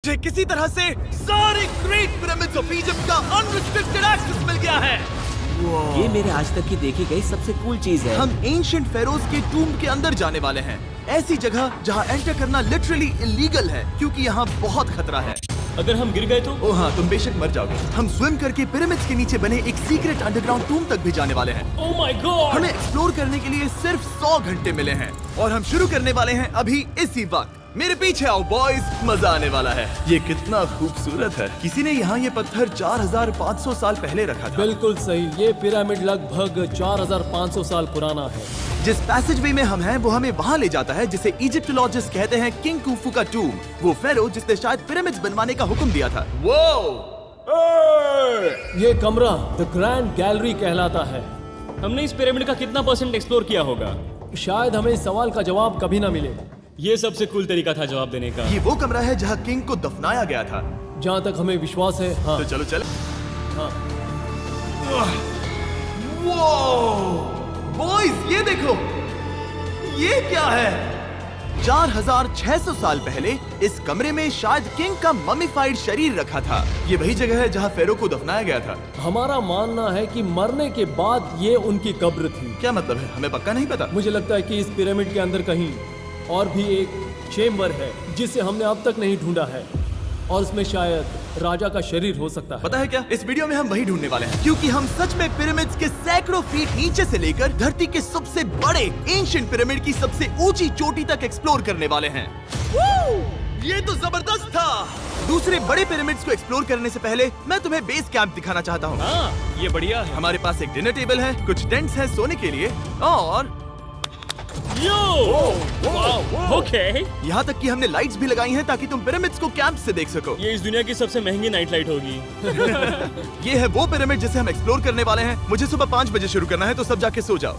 मुझे किसी तरह से सारे ग्रेट पिरामिड्स ऑफ इजिप्ट का अनरिस्ट्रिक्टेड एक्सेस मिल गया है। ये मेरे आज तक की देखी गई सबसे कूल चीज है। हम एंशिएंट फेरोज के टूम के अंदर जाने वाले हैं, ऐसी जगह जहाँ एंटर करना लिटरली इलीगल है क्योंकि यहाँ बहुत खतरा है। अगर हम गिर गए तो? ओ हाँ, तुम बेशक मर जाओगे। हम स्विम करके पिरामिड्स के नीचे बने एक सीक्रेट अंडरग्राउंड टूम तक भी जाने वाले हैं। Oh my God! हमें एक्सप्लोर करने के लिए सिर्फ 100 घंटे मिले हैं और हम शुरू करने वाले हैं अभी इसी वक्त। मेरे पीछे आओ बॉयज, मजा आने वाला है। ये कितना खूबसूरत है। किसी ने यहाँ ये पत्थर 4500 साल पहले रखा था। बिल्कुल सही, ये पिरामिड लगभग 4500 साल पुराना है। जिस पैसेजवे में हम हैं वो हमें वहाँ ले जाता है जिसे इजिप्टोलॉजिस्ट कहते हैं किंग कुफू का टूम, वो फेरो जिसने शायद पिरामिड्स बनवाने का हुक्म दिया था। ये कमरा द ग्रैंड गैलरी कहलाता है। हमने इस पिरामिड का कितना % एक्सप्लोर किया होगा? शायद हमें इस सवाल का जवाब कभी ना मिले। ये सबसे कूल तरीका था जवाब देने का। ये वो कमरा है जहाँ किंग को दफनाया गया था, जहाँ तक हमें विश्वास है। हाँ। तो चलो चल। हाँ। बॉयज ये देखो, ये क्या है? 4600 साल पहले इस कमरे में शायद किंग का ममीफाइड शरीर रखा था। ये वही जगह है जहाँ फेरो को दफनाया गया था। हमारा मानना है कि मरने के बाद ये उनकी कब्र थी। क्या मतलब है? हमें पक्का नहीं पता। मुझे लगता है कि इस पिरामिड के अंदर कहीं और भी एक चेम्बर है जिसे हमने अब तक नहीं ढूंढा है, और उसमें शायद राजा का शरीर हो सकता है। पता है क्या, इस वीडियो में हम वही ढूंढने वाले हैं क्योंकि हम सच में पिरामिड्स के सैकड़ों फीट नीचे से लेकर धरती के सबसे बड़े एंशिएंट पिरामिड की सबसे ऊंची चोटी तक एक्सप्लोर करने वाले हैं। ये तो जबरदस्त था। दूसरे बड़े पिरामिड्स को एक्सप्लोर करने से पहले मैं तुम्हें बेस कैंप दिखाना चाहता हूँ। हाँ, ये बढ़िया है। हमारे पास एक डिनर टेबल है, कुछ टेंट्स हैं सोने के लिए, और ओके। यहाँ तक कि हमने लाइट्स भी लगाई हैं ताकि तुम पिरामिड्स को कैंप से देख सको। ये इस दुनिया की सबसे महंगी नाइट लाइट होगी। ये है वो पिरामिड जिसे हम एक्सप्लोर करने वाले हैं। मुझे सुबह 5 बजे शुरू करना है, तो सब जाके सो जाओ।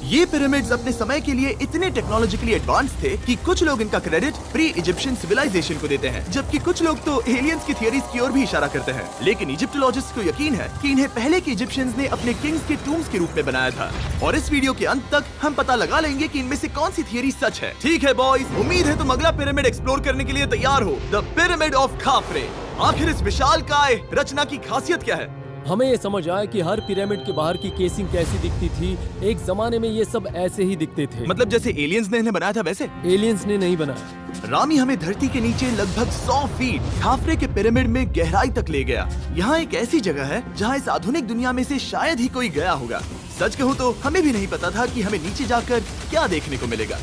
ये पिरामिड्स अपने समय के लिए इतने टेक्नोलॉजिकली एडवांस थे कि कुछ लोग इनका क्रेडिट प्री इजिप्शियन सिविलाइजेशन को देते हैं, जबकि कुछ लोग तो एलियंस की थियरीज की ओर भी इशारा करते हैं। लेकिन इजिप्टोलॉजिस्ट को यकीन है कि इन्हें पहले के इजिप्शियंस ने अपने किंग्स के टूम्स के रूप में बनाया था। और इस वीडियो के अंत तक हम पता लगा लेंगे कि इनमें से कौन सी थियरी सच है। ठीक है बॉयज, उम्मीद है तुम अगला पिरामिड एक्सप्लोर करने के लिए तैयार हो, द पिरामिड ऑफ खाफरे। आखिर इस विशालकाय रचना की खासियत क्या है? हमें ये समझ आया कि हर पिरामिड के बाहर की केसिंग कैसी दिखती थी। एक जमाने में ये सब ऐसे ही दिखते थे। मतलब जैसे एलियंस ने इन्हें बनाया था वैसे? एलियंस ने नहीं बनाया। रामी हमें धरती के नीचे लगभग 100 फीट खाफरे के पिरामिड में गहराई तक ले गया। यहाँ एक ऐसी जगह है जहाँ इस आधुनिक दुनिया में से शायद ही कोई गया होगा। सच कहूँ तो हमें भी नहीं पता था कि हमें नीचे जाकर क्या देखने को मिलेगा।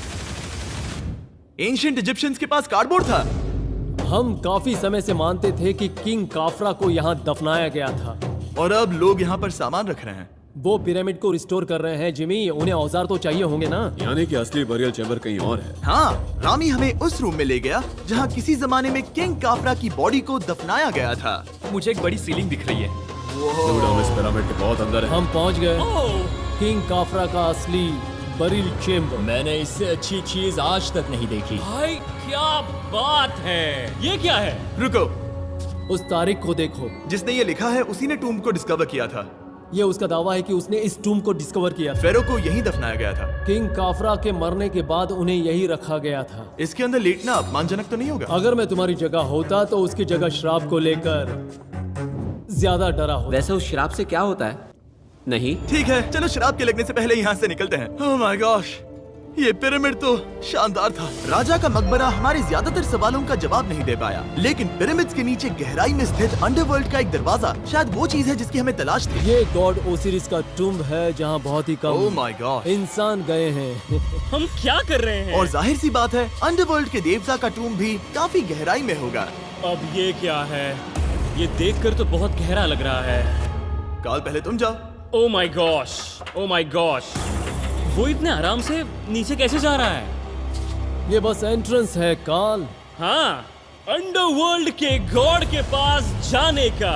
एंशिएंट इजिप्शियंस के पास कार्डबोर्ड था। हम काफी समय से मानते थे कि किंग काफरा को यहाँ दफनाया गया था, और अब लोग यहाँ पर सामान रख रहे हैं। वो पिरामिड को रिस्टोर कर रहे हैं। जिमी, उन्हें औजार तो चाहिए होंगे ना? यानी कि असली बरियल चैम्बर कहीं और है। हाँ, रामी हमें उस रूम में ले गया जहाँ किसी जमाने में किंग काफरा की बॉडी को दफनाया गया था। मुझे एक बड़ी सीलिंग दिख रही है। दुर्गा, हम इस पिरामिड के बहुत अंदर है। हम पहुँच गए किंग काफरा का असली बरियल चेम्बर। मैंने इससे अच्छी चीज आज तक नहीं देखी। भाई क्या बात है! ये क्या है? रुको, उस तारीख को देखो। जिसने ये लिखा है उसी ने टूम को डिस्कवर किया था। ये उसका दावा है कि उसने इस टूम को डिस्कवर किया था। फेरो को यहीं दफनाया गया था। किंग काफरा के मरने के बाद उन्हें यही रखा गया था। इसके अंदर लेटना अपमानजनक तो नहीं होगा? अगर मैं तुम्हारी जगह होता तो उसकी जगह श्राप को लेकर ज्यादा डरा होता। वैसे उस शराब से क्या होता है? नहीं। ठीक है, चलो शराब के लगने से पहले यहाँ से निकलते हैं। ओह माय गॉश, ये पिरामिड तो शानदार था। राजा का मकबरा हमारे ज्यादातर सवालों का जवाब नहीं दे पाया, लेकिन पिरामिड्स के नीचे गहराई में स्थित अंडरवर्ल्ड का एक दरवाजा शायद वो चीज है जिसकी हमें तलाश थी। ये गॉड ओसिरिस का टूम्ब है जहाँ बहुत ही ओह कम माय गॉड इंसान गए हैं। हम क्या कर रहे हैं? और जाहिर सी बात है अंडरवर्ल्ड के देवता का टूम्ब भी काफी गहराई में होगा। अब ये क्या है? ये देखकर तो बहुत गहरा लग रहा है। काल, पहले तुम जाओ। Oh my gosh, oh my gosh, वो इतने आराम से नीचे कैसे जा रहा है? ये बस एंट्रेंस है काल। हाँ, अंडरवर्ल्ड के गॉड के पास जाने का।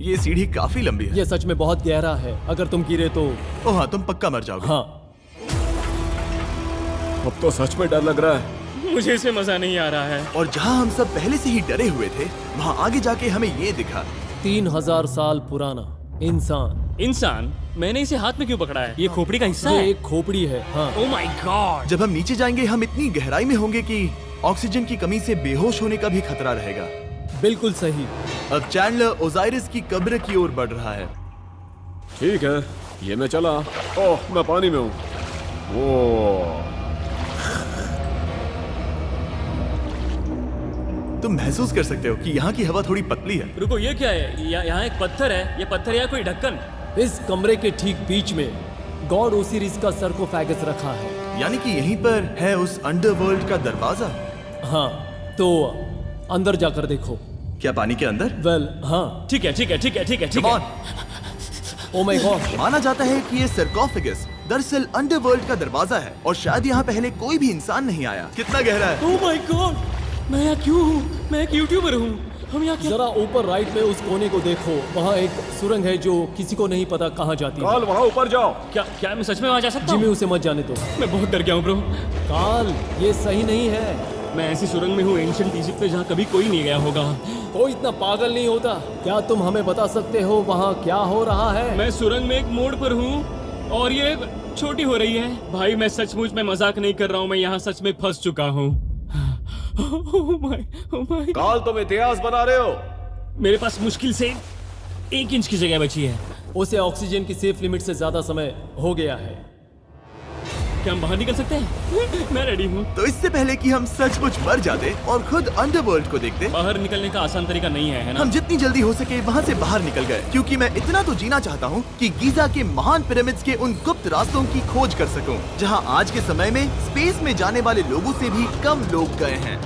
ये सीढ़ी काफी लंबी है। ये सच में बहुत गहरा है। अगर तुम गिरे तो ओह हाँ, तुम पक्का मर जाओगे। हाँ। अब तो सच में डर लग रहा है। मुझे इसमें मजा नहीं आ रहा है। और जहाँ हम सब पहले से ही डरे हुए थे, वहाँ आगे जाके हमें ये दिखा। 3000 साल पुराना इंसान। मैंने इसे हाथ में क्यों पकड़ा है? ये खोपड़ी का हिस्सा ये है? एक खोपड़ी है। हाँ। Oh my God! जब हम नीचे जाएंगे हम इतनी गहराई में होंगे कि ऑक्सीजन की कमी से बेहोश होने का भी खतरा रहेगा। बिल्कुल सही। अब चैंडलर ओजाइरिस की कब्र की ओर बढ़ रहा है। ठीक है, ये मैं चला। ओह, मैं पानी में हूँ। वो तुम महसूस कर सकते हो कि यहाँ की हवा थोड़ी पतली है। रुको, ये क्या है? यहाँ एक पत्थर है। ये पत्थर या कोई ढक्कन? इस कमरे के ठीक बीच में गॉड ओसिरिस का सरकोफेगस रखा है। यानी कि यहीं पर है उस अंडरवर्ल्ड का दरवाजा। हाँ, तो अंदर जाकर देखो। क्या पानी के अंदर? वेल, हाँ। ठीक है, ठीक है, ठीक है, ठीक है, ठीक Come है। on। Oh my God. माना जाता है कि ये सरकोफेगस दरअसल अंडरवर्ल्ड का दरवाजा है और शायद यहाँ पहले कोई भी इंसान नहीं आया। कितना गहरा है? ओह माय गॉड, मैं यहाँ क्यों हूँ? मैं एक यूट्यूबर हूँ। हम यहाँ क्या? जरा ऊपर राइट में उस कोने को देखो, वहाँ एक सुरंग है जो किसी को नहीं पता कहाँ जाती है। काल, वहाँ ऊपर जाओ। क्या मैं सच में वहाँ जा सकता जिमी, हूँ? उसे मत जाने दो। मैं बहुत डर गया हूँ ब्रो। काल, ये सही नहीं है। मैं ऐसी सुरंग में हूँ एंशिएंट इजिप्ट में जहाँ कभी कोई नहीं गया होगा। कोई इतना पागल नहीं होता। क्या तुम हमें बता सकते हो वहाँ क्या हो रहा है? मैं सुरंग में एक मोड़ पर हूँ और ये छोटी हो रही है। भाई मैं सचमुच में मजाक नहीं कर रहा हूँ, मैं यहाँ सच में फंस चुका हूँ। Oh my. काल, तुम इतिहास बना रहे हो। मेरे पास मुश्किल से 1 इंच की जगह बची है। उसे ऑक्सीजन की सेफ लिमिट से ज्यादा समय हो गया है। क्या हम बाहर निकल सकते हैं? मैं रेडी हूँ। तो इससे पहले कि हम सचमुच मर जाते और खुद अंडरवर्ल्ड को देखते, बाहर निकलने का आसान तरीका नहीं है ना? हम जितनी जल्दी हो सके वहाँ से बाहर निकल गए, क्योंकि मैं इतना तो जीना चाहता हूँ कि गीजा के महान पिरामिड्स के उन गुप्त रास्तों की खोज कर सकूं, जहाँ आज के समय में स्पेस में जाने वाले लोगों से भी कम लोग गए हैं।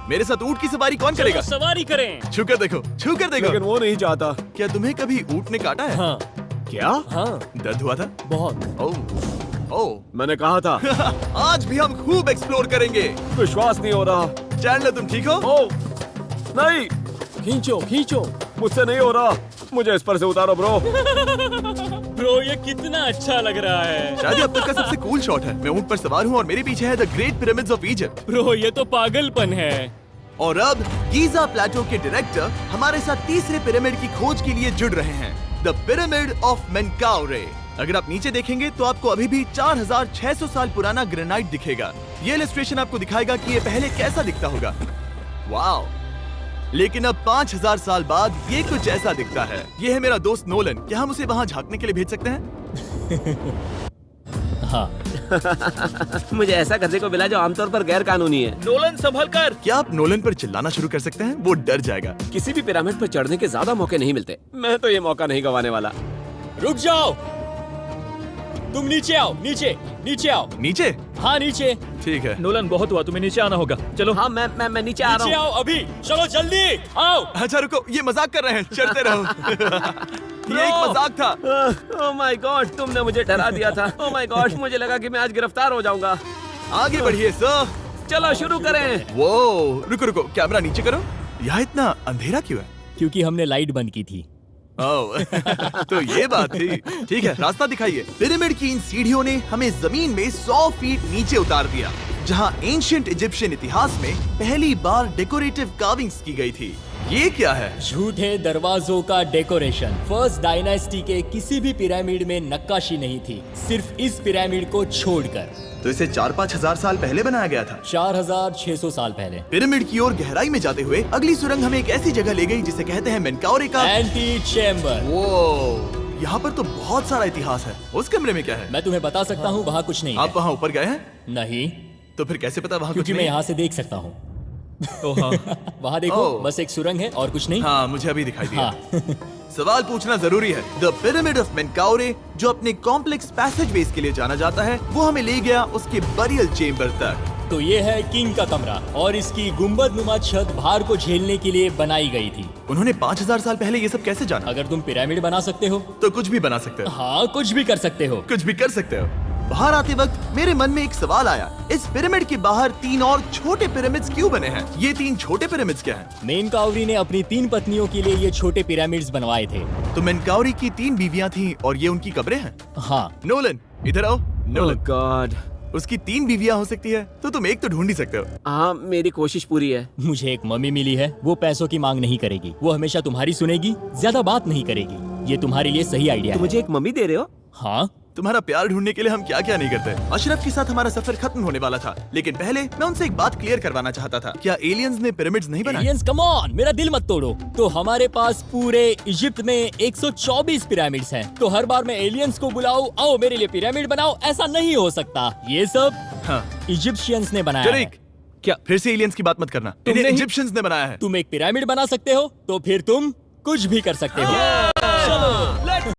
मेरे साथ ऊंट की सवारी कौन चलो करेगा? सवारी करें। छूकर देखो, छूकर देखो। लेकिन वो नहीं चाहता। क्या तुम्हें कभी ऊंट ने काटा है? हाँ क्या? हाँ, दर्द हुआ था? बहुत। ओह ओह। मैंने कहा था। आज भी हम खूब एक्सप्लोर करेंगे। विश्वास नहीं हो रहा। चैंडलर, तुम ठीक हो? ओह, नहीं, खींचो खींचो। मुझसे नहीं हो रहा। मुझे इस पर से उतारो ब्रो। ब्रो ये कितना अच्छा लग रहा है। शायद ये अब तक का सबसे कूल शॉट है। मैं ऊंट पर सवार हूँ और मेरे पीछे है the great pyramids of Egypt. Bro ये तो पागलपन है। और अब गीजा प्लेटो के डायरेक्टर हमारे साथ तीसरे पिरामिड की खोज के लिए जुड़ रहे हैं, द पिरामिड ऑफ मेनकाउरे। अगर आप नीचे देखेंगे तो आपको अभी भी 4600 साल पुराना ग्रेनाइट दिखेगा। ये इलस्ट्रेशन आपको दिखाएगा कि ये पहले कैसा दिखता होगा। वाओ! लेकिन अब 5000 साल बाद ये कुछ ऐसा दिखता है। ये है मेरा दोस्त नोलन। क्या हम उसे वहाँ झांकने के लिए भेज सकते हैं? हाँ। मुझे ऐसा करने को मिला जो आमतौर पर गैर कानूनी है। नोलन संभल कर। क्या आप नोलन पर चिल्लाना शुरू कर सकते हैं? वो डर जाएगा। किसी भी पिरामिड पर चढ़ने के ज्यादा मौके नहीं मिलते। मैं तो ये मौका नहीं गंवाने वाला। रुक जाओ, तुम नीचे आओ। नीचे नीचे आओ। नीचे? हाँ नीचे। ठीक है। नोलन बहुत हुआ, तुम्हें नीचे आना होगा। चलो। हाँ, मैं नीचे आ नीचे रहा हूँ। आओ अभी। चलो जल्दी आओ। अच्छा रुको, ये मजाक कर रहे हैं। चढ़ते रहो। ये एक मजाक था। ओह माय गॉड, तुमने मुझे डरा दिया था। ओह माय गॉड, मुझे लगा कि मैं आज गिरफ्तार हो जाऊंगा। आगे बढ़िए सर। चलो शुरू करें। वो रुको रुको, कैमरा नीचे करो। यहाँ इतना अंधेरा क्यों है? क्योंकि हमने लाइट बंद की थी। ओह, तो ये बात थी। ठीक है, रास्ता दिखाइए। पिरामिड की इन सीढ़ियों ने हमें जमीन में 100 फीट नीचे उतार दिया, जहाँ एंशिएंट इजिप्शियन इतिहास में पहली बार डेकोरेटिव कार्विंग्स की गई थी। ये क्या है? झूठे दरवाजों का डेकोरेशन। फर्स्ट डायनेस्टी के किसी भी पिरामिड में नक्काशी नहीं थी, सिर्फ इस पिरामिड को छोड़कर। तो इसे 4-5 हजार साल पहले बनाया गया था। 4600 साल पहले। पिरामिड की ओर गहराई में जाते हुए अगली सुरंग हमें एक ऐसी जगह ले गई जिसे कहते हैं मेनकाउरे का एंटी चैम्बर। वो यहाँ पर तो बहुत सारा इतिहास है। उस कमरे में क्या है? मैं तुम्हें बता सकता हूँ, वहाँ कुछ नहीं आप है। वहाँ ऊपर गए हैं? नहीं, तो फिर कैसे पता वहाँ कुछ क्योंकि मैं नहीं? यहाँ से देख सकता हूँ। वहाँ देखो, ओह। बस एक सुरंग है और कुछ नहीं। हाँ, मुझे अभी दिखाई दिया। हाँ। सवाल पूछना जरूरी है। द पिरामिड ऑफ मेनकाउरे, जो अपने कॉम्प्लेक्स पैसेजवेज के लिए जाना जाता है, वो हमें ले गया उसके बरियल चेम्बर तक। तो ये है किंग का कमरा और इसकी गुंबद नुमा छत भार को झेलने के लिए बनाई गई थी। उन्होंने 5000 साल पहले ये सब कैसे जाना? अगर तुम पिरामिड बना सकते हो तो कुछ भी बना सकते हो। हाँ, कुछ भी कर सकते हो। कुछ भी कर सकते हो। बाहर आते वक्त मेरे मन में एक सवाल आया, इस पिरामिड के बाहर 3 और छोटे पिरामिड्स क्यों बने हैं? ये 3 छोटे पिरामिड्स क्या हैं? मेनकाउरी ने अपनी 3 पत्नियों के लिए ये छोटे पिरामिड्स बनवाए थे। तो मेनकाउरी की 3 बीवियां थीं और ये उनकी कब्रें हैं। हाँ। नोलन, इधर आओ। Nolan, God. उसकी 3 बीवियां हो सकती है, तो तुम एक तो ढूंढ ही सकते हो। हाँ, मेरी कोशिश पूरी है। मुझे एक मम्मी मिली है, वो पैसों की मांग नहीं करेगी, वो हमेशा तुम्हारी सुनेगी, ज्यादा बात नहीं करेगी। ये तुम्हारे लिए सही आइडिया तुम है। मुझे एक मम्मी दे रहे हो? हाँ, तुम्हारा प्यार ढूंढने के लिए हम क्या क्या नहीं करते। अशरफ के साथ हमारा सफर खत्म होने वाला था, लेकिन पहले मैं उनसे एक बात क्लियर करवाना चाहता था। क्या एलियंस ने पिरामिड्स नहीं बनाए? एलियंस कम ऑन, मेरा दिल मत तोड़ो। तो हमारे पास पूरे इजिप्ट में 124 पिरामिड्स हैं। तो हर बार मैं एलियंस को बुलाऊं, आओ मेरे लिए पिरामिड बनाओ, ऐसा नहीं हो सकता। ये सब हाँ। इजिप्शियंस ने बनाया है। जरीक, क्या फिर से एलियंस की बात मत करना। इन्हें नहीं- इजिप्शियंस ने बनाया है। तुम एक पिरामिड बना सकते हो तो फिर तुम कुछ भी कर सकते हो। चलो